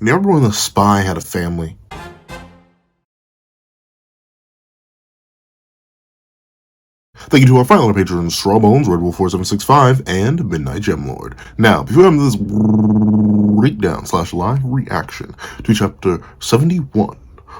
You remember when the spy had a family? Thank you to our final patrons, Strawbones, Redwolf4765, and Midnight Gemlord. Now, before I'm this breakdown / live reaction to chapter 71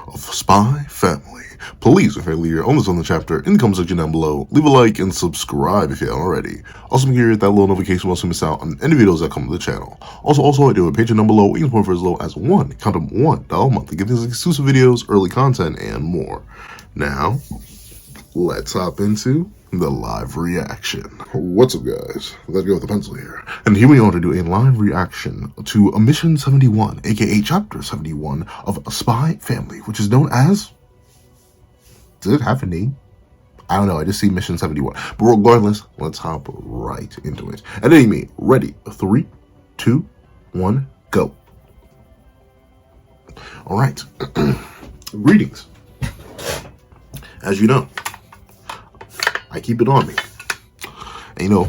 of Spy Family, please, if you leave your own on the chapter in the comment section down below, leave a like and subscribe if you haven't already. Also, make sure you hit that little notification bell so you miss out on any videos that come to the channel. Also, I do a Patreon down below. You can support for as low as $1 a month to get these exclusive videos, early content, and more. Now, let's hop into the live reaction. What's up, guys? Let's go with the pencil here. And here we are to do a live reaction to Mission 71, aka Chapter 71 of Spy Family, which is known as... Does it have a name? I don't know, I just see Mission 71. But regardless, let's hop right into it. And anyway, ready? 3, 2, 1, go. Alright. Greetings. As you know, I keep it on me. And you know,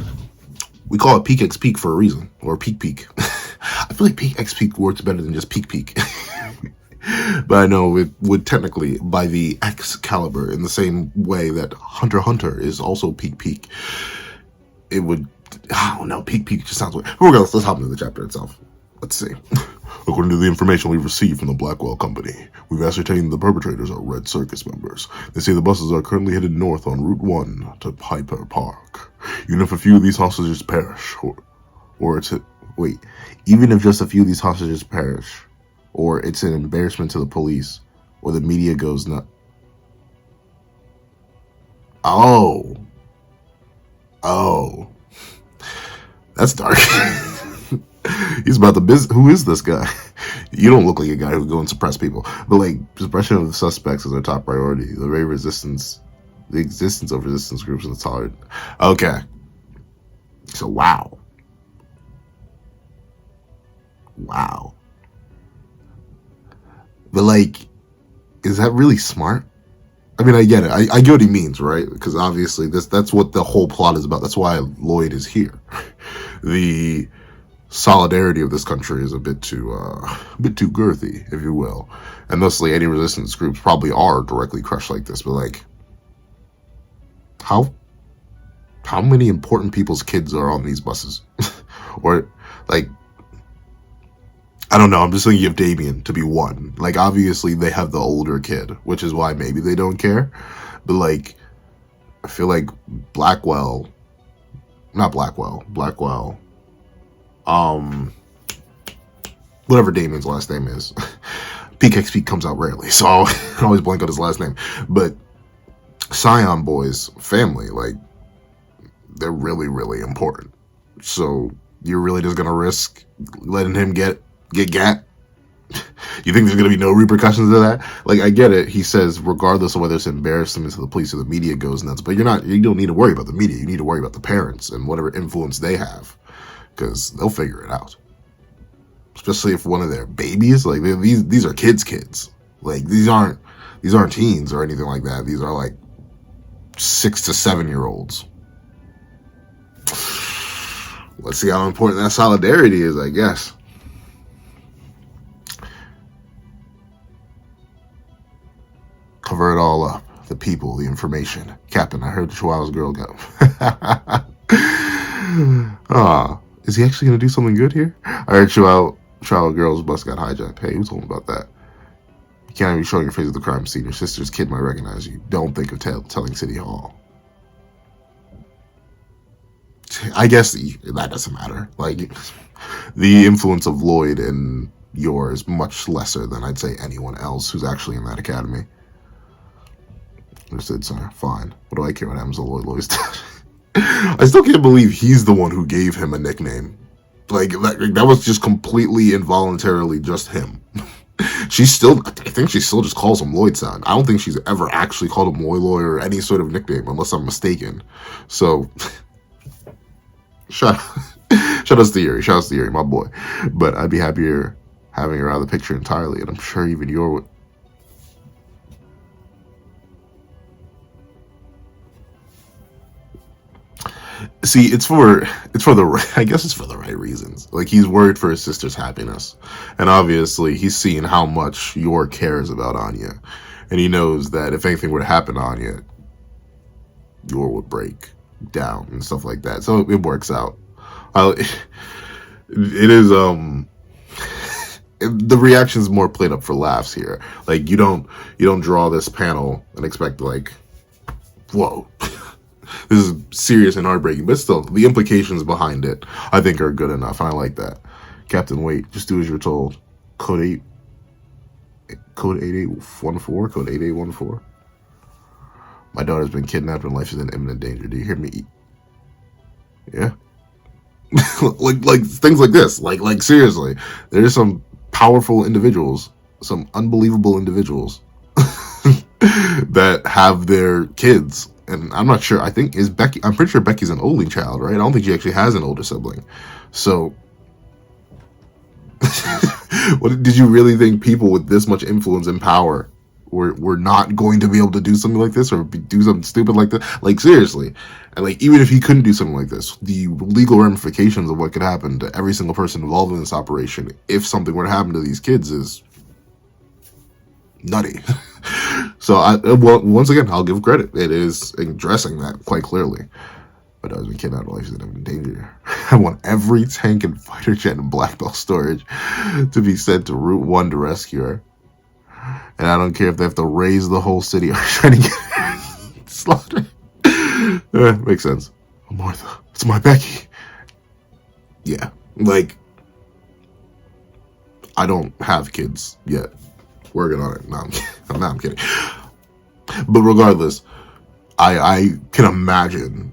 we call it Peak X Peak for a reason, or Peak Peak. I feel like Peak X Peak works better than just Peak Peak. But I know it would technically, by the X caliber, in the same way that Hunter x Hunter is also Peak Peak, it would, I don't know, Peak Peak just sounds weird. Regardless, let's hop into the chapter itself. Let's see. According to the information we've received from the Blackwell Company, we've ascertained the perpetrators are Red Circus members. They say the buses are currently headed north on Route 1 to Piper Park. Even if a few of these hostages perish, even if just a few of these hostages perish, or it's an embarrassment to the police, or the media goes nuts. Oh, that's dark. He's about the business. Who is this guy? You don't look like a guy who would go and suppress people. But like, suppression of the suspects is our top priority. The existence of resistance groups is hard. Okay. So wow. But like, is that really smart? I mean, I get it. I get what he means, right? Because obviously that's what the whole plot is about. That's why Lloyd is here. The solidarity of this country is a bit too girthy, if you will, and thusly any resistance groups probably are directly crushed like this. But like, how many important people's kids are on these buses? Or like, I don't know, I'm just thinking of Damien to be one. Like, obviously they have the older kid, which is why maybe they don't care, but like, I feel like Blackwell, whatever Damien's last name is. PKXP comes out rarely, so I always blank on his last name. But Scion Boy's family, like, they're really, really important. So you're really just gonna risk letting him get gat? You think there's gonna be no repercussions to that? Like, I get it. He says regardless of whether it's embarrassment to the police or the media goes nuts, but you don't need to worry about the media. You need to worry about the parents and whatever influence they have, because they'll figure it out. Especially if one of their babies, like, these are kids. Like, these aren't teens or anything like that. These are like 6 to 7 year olds. Let's see how important that solidarity is, I guess. Cover it all up. The people, the information. Captain, I heard the Chihuahua's girl go. Is he actually going to do something good here? I heard Chihuahua girl's bus got hijacked. Hey, who told me about that? You can't even be showing your face at the crime scene. Your sister's kid might recognize you. Don't think of telling City Hall. I guess that doesn't matter. Like, the influence of Lloyd and yours is much lesser than I'd say anyone else who's actually in that academy. Understood, sir. Fine. What do I care what happens to Lloyd? Lloyd's dead. I still can't believe he's the one who gave him a nickname. Like, that was just completely involuntarily just him. I think she still just calls him Lloyd son. I don't think she's ever actually called him Lloyd or any sort of nickname, unless I'm mistaken. So, shout out to Yuri, my boy. But I'd be happier having her out of the picture entirely, and I'm sure even your... See, it's for the I guess it's for the right reasons. Like, he's worried for his sister's happiness, and obviously he's seen how much Yor cares about Anya, and he knows that if anything were to happen to Anya, Yor would break down and stuff like that. So it works out. It is the reaction's more played up for laughs here. Like, you don't draw this panel and expect, like, whoa. This is serious and heartbreaking, but still, the implications behind it, I think, are good enough, and I like that. Captain, wait, just do as you're told. Code 8814, code 8814. My daughter's been kidnapped and life is in imminent danger. Do you hear me? Yeah. like things like this. Like seriously, there's some powerful individuals, some unbelievable individuals that have their kids. And I'm not sure. I'm pretty sure Becky's an only child, right? I don't think she actually has an older sibling. So, did you really think people with this much influence and power were not going to be able to do something like this, or do something stupid like this? Like, seriously. And, like, even if he couldn't do something like this, the legal ramifications of what could happen to every single person involved in this operation, if something were to happen to these kids, is nutty. So, once again, I'll give credit. It is addressing that quite clearly. My daughter's been kidnapped, life is in danger. I want every tank and fighter jet and black belt storage to be sent to Route 1 to rescue her. And I don't care if they have to raise the whole city or try to get her slaughtered. Makes sense. Oh, Martha, it's my Becky. Yeah, like, I don't have kids yet. Working on it. No, I'm kidding. But regardless, I can imagine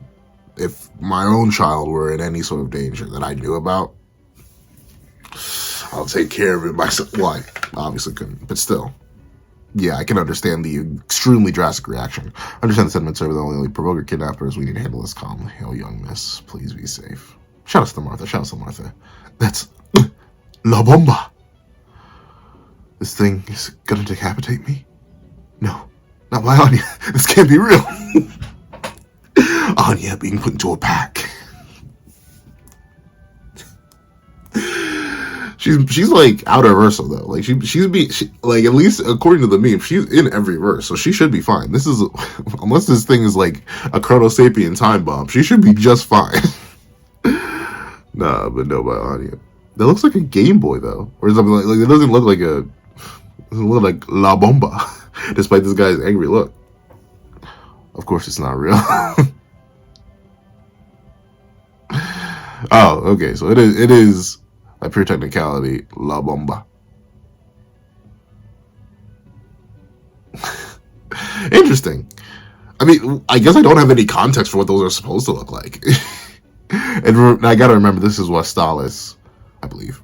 if my own child were in any sort of danger that I knew about, I'll take care of it myself. Well, I obviously couldn't, but still. Yeah, I can understand the extremely drastic reaction. I understand the sentiments over the only provoker kidnappers. We need to handle this calmly. Oh, young miss, please be safe. Shout out to Martha. Shout out to Martha. That's La Bomba. This thing is gonna decapitate me? No, not my Anya. This can't be real. Anya being put into a pack. She's like out of verse though. Like she like, at least according to the meme, she's in every verse, so she should be fine. This is, unless this thing is like a Chrono Sapien time bomb, she should be just fine. Nah, but no, by Anya. That looks like a Game Boy though, or something like it doesn't look like a. It doesn't look like La Bomba, despite this guy's angry look. Of course, it's not real. Oh, okay, so it is by pure technicality, La Bomba. Interesting. I mean, I guess I don't have any context for what those are supposed to look like. And I gotta remember, this is Westalis, I believe.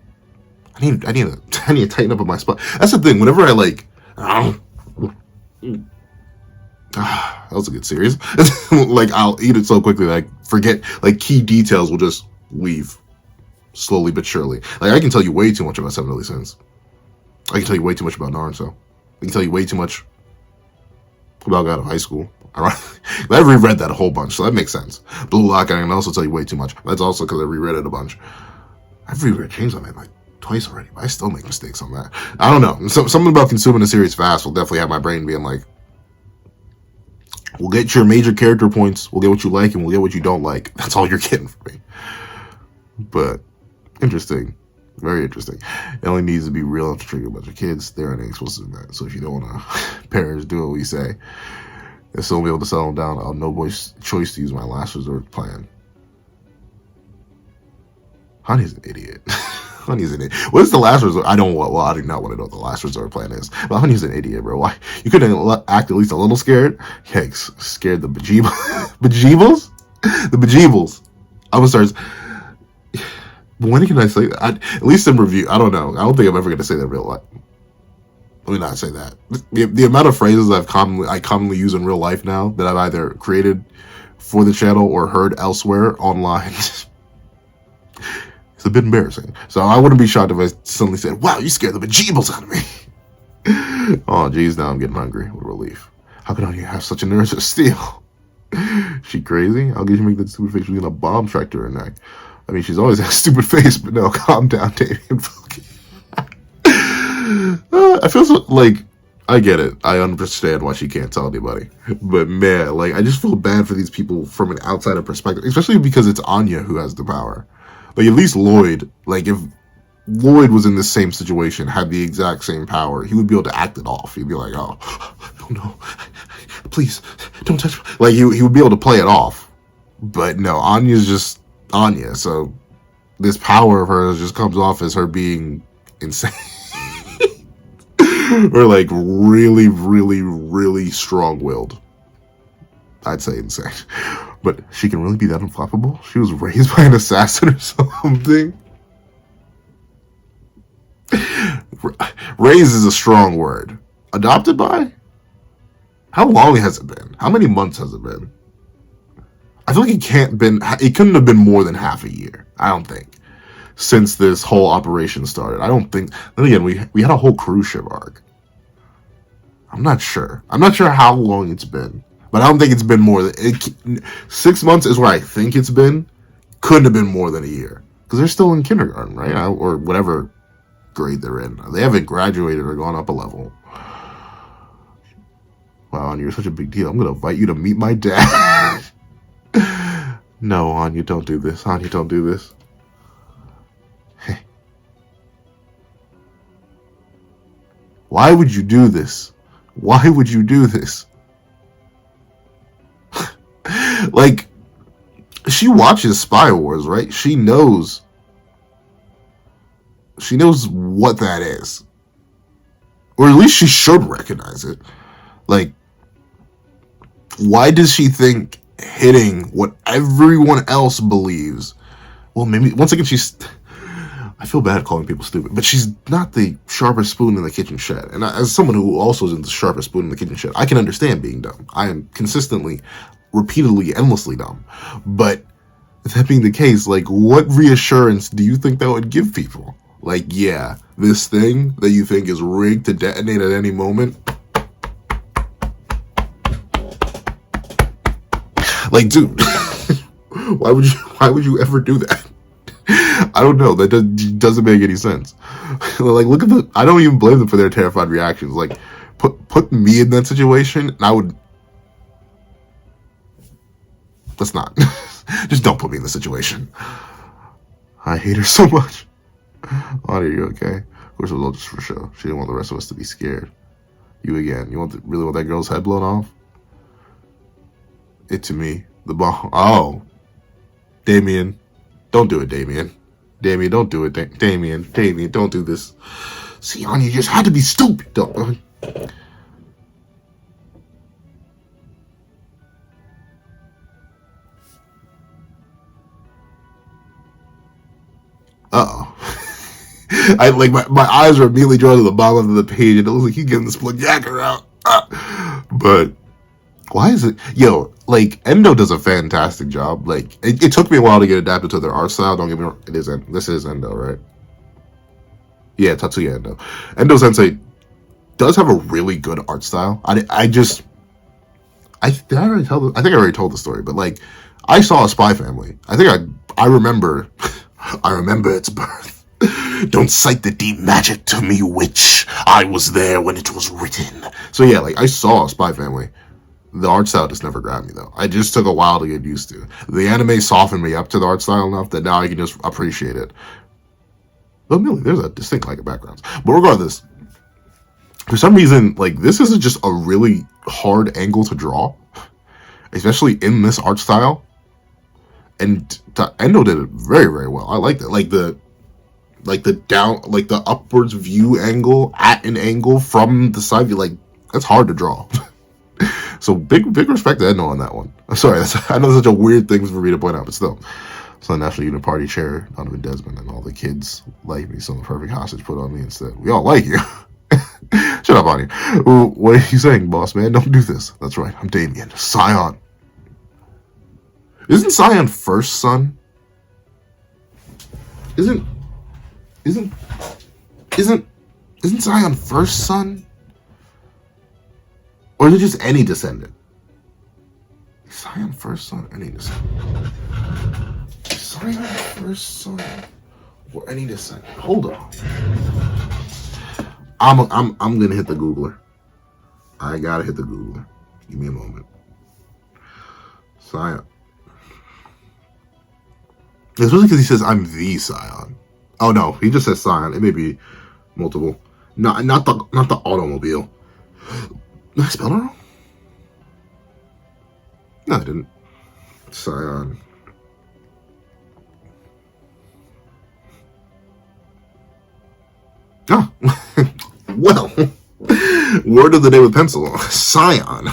I need to tighten up on my spot. That's the thing. Whenever I like, that was a good series. Like, I'll eat it so quickly that I forget. Like, key details will just leave slowly but surely. Like, I can tell you way too much about Seven Deadly Sins. I can tell you way too much about Naruto. I can tell you way too much about God of High School. I've reread that a whole bunch, so that makes sense. Blue Lock, I can also tell you way too much. That's also because I reread it a bunch. I've reread Chainsaw Man like twice already, but I still make mistakes on that. I don't know. Something about consuming a series fast will definitely have my brain being like, we'll get your major character points, we'll get what you like, and we'll get what you don't like. That's all you're getting from me. But interesting. Very interesting. It only needs to be real enough to trigger a bunch of kids. There aren't any explosives in that. So if you don't want to, parents, do what we say. And still be able to settle them down. I'll no boy's choice to use my last resort plan. Honey's an idiot. Honey's an idiot. What is the last resort? I do not want to know what the last resort plan is. But Honey's an idiot, bro. Why? You couldn't act at least a little scared? Yikes. Scared the bejeebles? The bejeebles. I'm gonna start. When can I say that? At least in review. I don't know. I don't think I'm ever going to say that in real life. Let me not say that. The amount of phrases I commonly use in real life now that I've either created for the channel or heard elsewhere online. It's a bit embarrassing. So I wouldn't be shocked if I suddenly said, wow, you scared the bejeebles out of me. Oh, geez, now I'm getting hungry. What a relief. How could I have such an urge of steel? She crazy? I'll get you make that stupid face. She's gonna bomb strike to her neck. I mean, she's always had a stupid face, but no, calm down, Damien. I feel so, like, I get it. I understand why she can't tell anybody. But man, like, I just feel bad for these people from an outsider perspective, especially because it's Anya who has the power. Like, at least Lloyd, like, if Lloyd was in the same situation, had the exact same power, he would be able to act it off. He'd be like, oh no, please, don't touch me. Like, he would be able to play it off. But no, Anya's just Anya, so this power of hers just comes off as her being insane. Or like really, really, really strong-willed. I'd say insane. But she can really be that unflappable? She was raised by an assassin or something? Raised is a strong word. Adopted by? How long has it been? How many months has it been? I feel like it couldn't have been more than half a year. I don't think. Since this whole operation started. I don't think. Then again, we had a whole cruise ship arc. I'm not sure. I'm not sure how long it's been. But I don't think it's been more than 6 months is where I think it's been. Couldn't have been more than a year. Because they're still in kindergarten, right? Or whatever grade they're in. They haven't graduated or gone up a level. Wow, Anya, you're such a big deal. I'm going to invite you to meet my dad. No, Anya, don't do this. Anya, don't do this. Why would you do this? Why would you do this? Like, she watches Spy Wars, right? She knows what that is. Or at least she should recognize it. Like, why does she think hitting what everyone else believes? Well, maybe, once again, I feel bad calling people stupid, but she's not the sharpest spoon in the kitchen shed. And as someone who also isn't the sharpest spoon in the kitchen shed, I can understand being dumb. I am consistently, repeatedly, endlessly dumb. But that being the case, like, what reassurance do you think that would give people? Like, yeah, this thing that you think is rigged to detonate at any moment. Like, dude, why would you ever do that? I don't know. That doesn't make any sense. Like, look at I don't even blame them for their terrified reactions. Like, put me in that situation, and I would. Let's not. Just don't put me in the situation. I hate her so much. Audie, are you okay? Of course, it was all just for show. She didn't want the rest of us to be scared. You again. You really want that girl's head blown off? It to me. The bomb. Oh. Damien. Don't do it, Damien. Damien, don't do it. Damien, don't do this. See, Anya, you just had to be stupid. Don't. Uh-oh. I like my eyes were immediately drawn to the bottom of the page, and it looks like he's getting the split jacker out. But why is it? Yo, like, Endo does a fantastic job. Like, it took me a while to get adapted to their art style. Don't get me wrong. This is Endo, right? Yeah, Tatsuya Endo. Endo Sensei does have a really good art style. I think I already told the story, but like, I saw a Spy Family. I remember I remember its birth. Don't cite the deep magic to me, witch. I was there when it was written. So yeah, like, I saw a Spy Family. The art style just never grabbed me, though. I just took a while to get used to. The anime softened me up to the art style enough that now I can just appreciate it. But really, there's a distinct lack of backgrounds. But regardless, for some reason, like, this is just a really hard angle to draw, especially in this art style. And Endo did it very, very well. I liked it. Like the upwards view angle at an angle from the side view, like, that's hard to draw. So big respect to Endo on that one. I'm sorry, I know that's such a weird thing for me to point out, but still. So the National Unit Party chair, Donovan Desmond, and all the kids like me, so the perfect hostage put on me instead. We all like you. Shut up, Ani. What are you saying, boss man? Don't do this. That's right, I'm Damien. Scion. Isn't Scion first son? Isn't Scion first son? Or is it just any descendant? Scion first son? I need to say. Scion first son? I need to say. Hold on. I'm gonna hit the Googler. I gotta hit the Googler. Give me a moment. Scion. Especially because he says I'm the Scion. Oh no, he just says Scion. It may be multiple. Not the automobile. Did I spell it wrong? No, I didn't. Scion. Oh, well. Word of the day with pencil. Scion.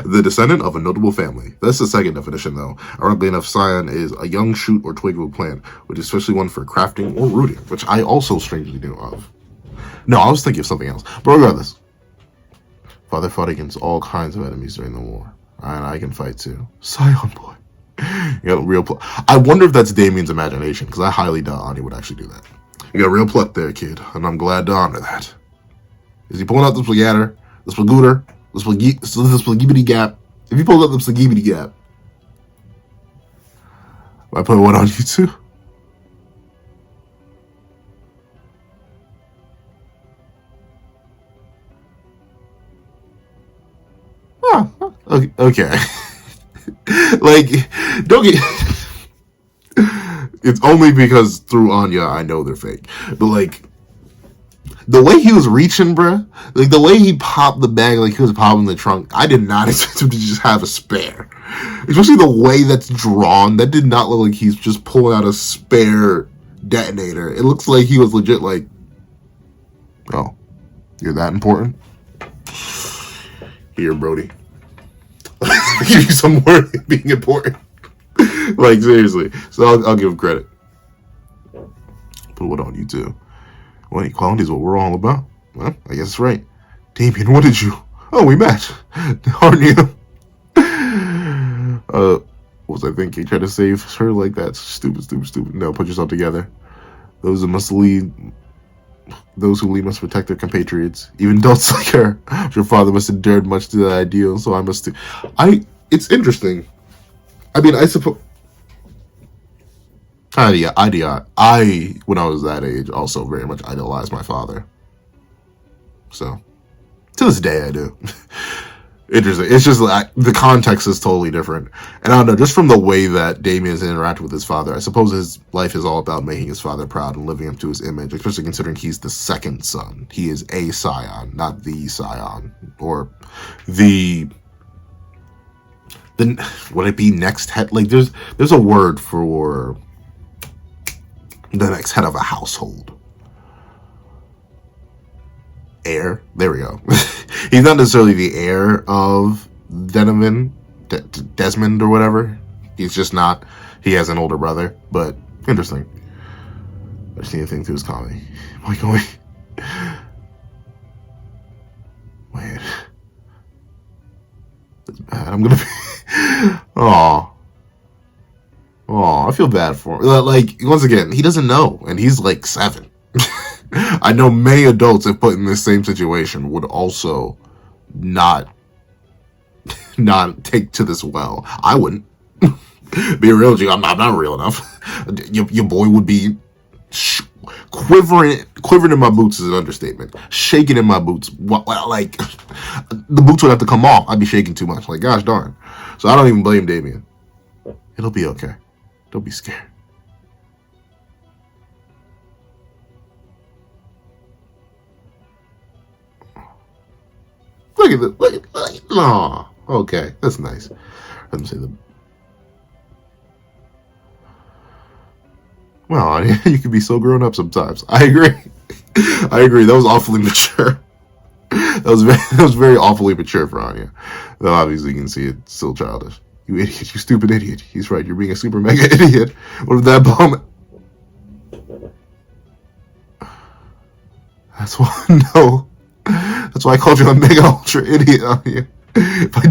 The descendant of a notable family. That's the second definition, though. Ironically enough, scion is a young shoot or twig of a plant, which is especially one for crafting or rooting, which I also strangely knew of. No, I was thinking of something else. But regardless, father fought against all kinds of enemies during the war. And I can fight too. Scion boy. You got a real pluck. I wonder if that's Damien's imagination, because I highly doubt Anya would actually do that. You got a real pluck there, kid, and I'm glad to honor that. Is he pulling out the splagatter, the splagooter, the splagibity gap? If he pulls out the splagibity gap, I put one on you too. Oh, okay. Like, don't get. It's only because through Anya I know they're fake, but like. The way he was reaching, bruh, like the way he popped the bag, like he was popping the trunk, I did not expect him to just have a spare. Especially the way that's drawn, that did not look like he's just pulling out a spare detonator. It looks like he was legit like, oh, you're that important? Here, Brody. I'll give you some word of being important. Like, seriously. So I'll give him credit. Put what on you, too. Well, equality is what we're all about. Well, I guess it's right. Damien, what did you? Oh, we met. Aren't you? What was I thinking? Try to save her like that? Stupid. No, put yourself together. Those who lead must protect their compatriots. Even adults like her. Your father must have endured much to that ideal, so I must too. It's interesting. I mean, I suppose. I, when I was that age, also very much idolized my father. So, to this day, I do. Interesting. It's just like, the context is totally different. And I don't know, just from the way that Damien's interacted with his father, I suppose his life is all about making his father proud and living up to his image, especially considering he's the second son. He is a scion, not the scion. Or the would it be next head? Like, there's a word for the next head of a household. Heir. There we go. He's not necessarily the heir of Desmond or whatever. He's just not. He has an older brother, but interesting. I just need to think through his comedy. Am I going? Wait. That's bad. I'm gonna be. Aw. Oh, I feel bad for him. Like, once again, he doesn't know, and he's like 7. I know many adults, if put in this same situation, would also not take to this well. I wouldn't. Be real with you, I'm not real enough. Your boy would be quivering in my boots is an understatement. Shaking in my boots. Like, the boots would have to come off. I'd be shaking too much. Like, gosh darn. So I don't even blame Damien. It'll be okay. Don't be scared. Look at this. Look. Aw. Okay, that's nice. Let me say the. Well, you can be so grown up sometimes. I agree. I agree. That was awfully mature. That was very awfully mature for Anya. Though obviously you can see it's still childish. You idiot, you stupid idiot. He's right, you're being a super mega idiot. What if that bomb... That's why, no. That's why I called you a mega ultra idiot on you. If I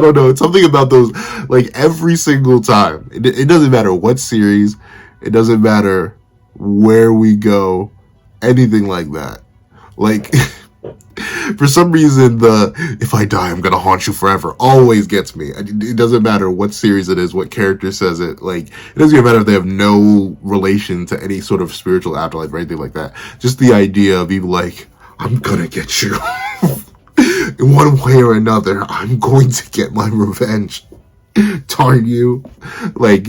don't know. It's something about those, like, every single time. It doesn't matter what series. It doesn't matter where we go. Anything like that. Like... For some reason, the "if I die, I'm gonna haunt you forever" always gets me. It doesn't matter what series it is, what character says it. Like, it doesn't even matter if they have no relation to any sort of spiritual afterlife or anything like that. Just the idea of being like, "I'm gonna get you." In one way or another, I'm going to get my revenge. Darn you. Like,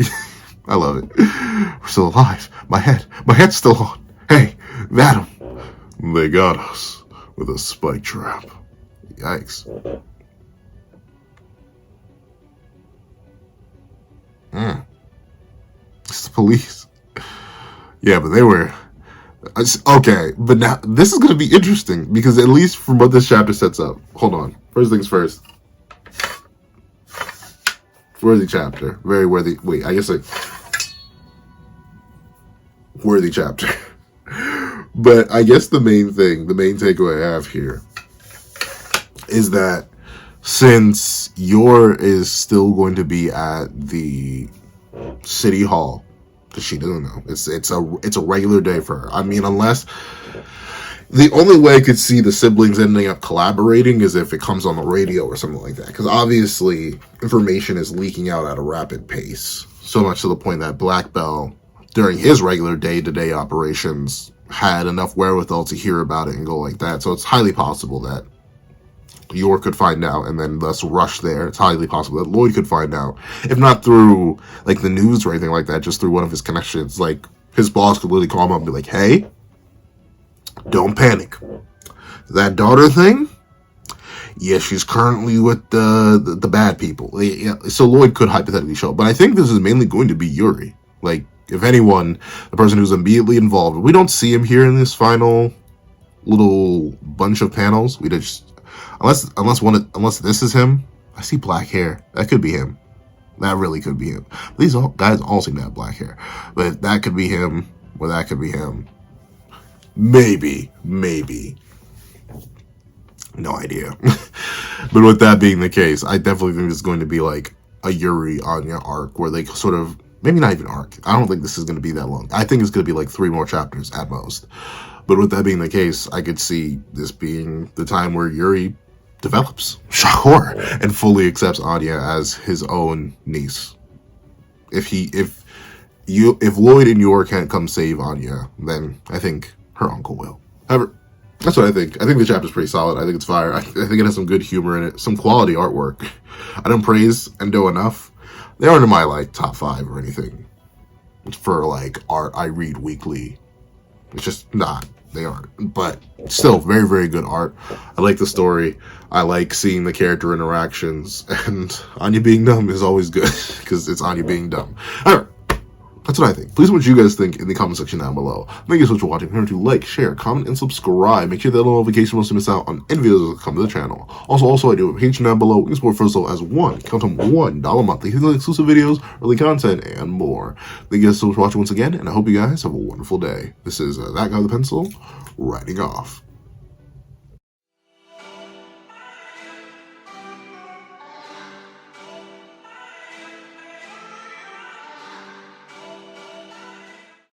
I love it. We're still alive. My head's still on. Hey, Madam. They got us with a spike trap. Yikes. It's the police. Yeah, but they were... Okay, but now, this is going to be interesting, because at least from what this chapter sets up... Hold on. First things first. Worthy chapter. Very worthy... Wait, I guess worthy chapter. But I guess the main takeaway I have here is that since Yor is still going to be at the city hall, because she doesn't know, it's a regular day for her. I mean, unless the only way I could see the siblings ending up collaborating is if it comes on the radio or something like that, because obviously information is leaking out at a rapid pace, so much to the point that Black Bell, during his regular day-to-day operations, had enough wherewithal to hear about it and go like that. So it's highly possible that Yor could find out and then thus rush there. It's highly possible that Lloyd could find out, if not through like the news or anything like that, just through one of his connections. Like, his boss could literally call him up and be like, "Hey, don't panic. That daughter thing, yeah, she's currently with the bad people." Yeah, so Lloyd could hypothetically show up. But I think this is mainly going to be Yuri. Like, if anyone, the person who's immediately involved. We don't see him here in this final little bunch of panels. We just, unless this is him. I see black hair. That could be him. That really could be him. These guys all seem to have black hair, but that could be him, or that could be him. Maybe. No idea. But with that being the case, I definitely think it's going to be like a Yuri Anya arc where they sort of, maybe not even arc. I don't think this is going to be that long. I think it's going to be like 3 more chapters at most. But with that being the case, I could see this being the time where Yuri develops, shock horror, and fully accepts Anya as his own niece. If Lloyd and Yor can't come save Anya, then I think her uncle will. However, that's what I think. I think the chapter's pretty solid. I think it's fire. I think it has some good humor in it, some quality artwork. I don't praise Endo enough. They aren't in my like top 5 or anything for like art I read weekly. It's just not. They aren't. But still, very, very good art. I like the story. I like seeing the character interactions. And Anya being dumb is always good, because it's Anya being dumb. Alright, that's what I think. Please, what you guys think in the comment section down below. Thank you so much for watching. Remember to like, share, comment, and subscribe. Make sure that notification wants to miss out on any videos that come to the channel. Also, I do have a Patreon down below. You can support first as count on $1 monthly. Hidden exclusive videos, early content, and more. Thank you guys so much for watching once again, and I hope you guys have a wonderful day. This is that guy with the pencil, writing off.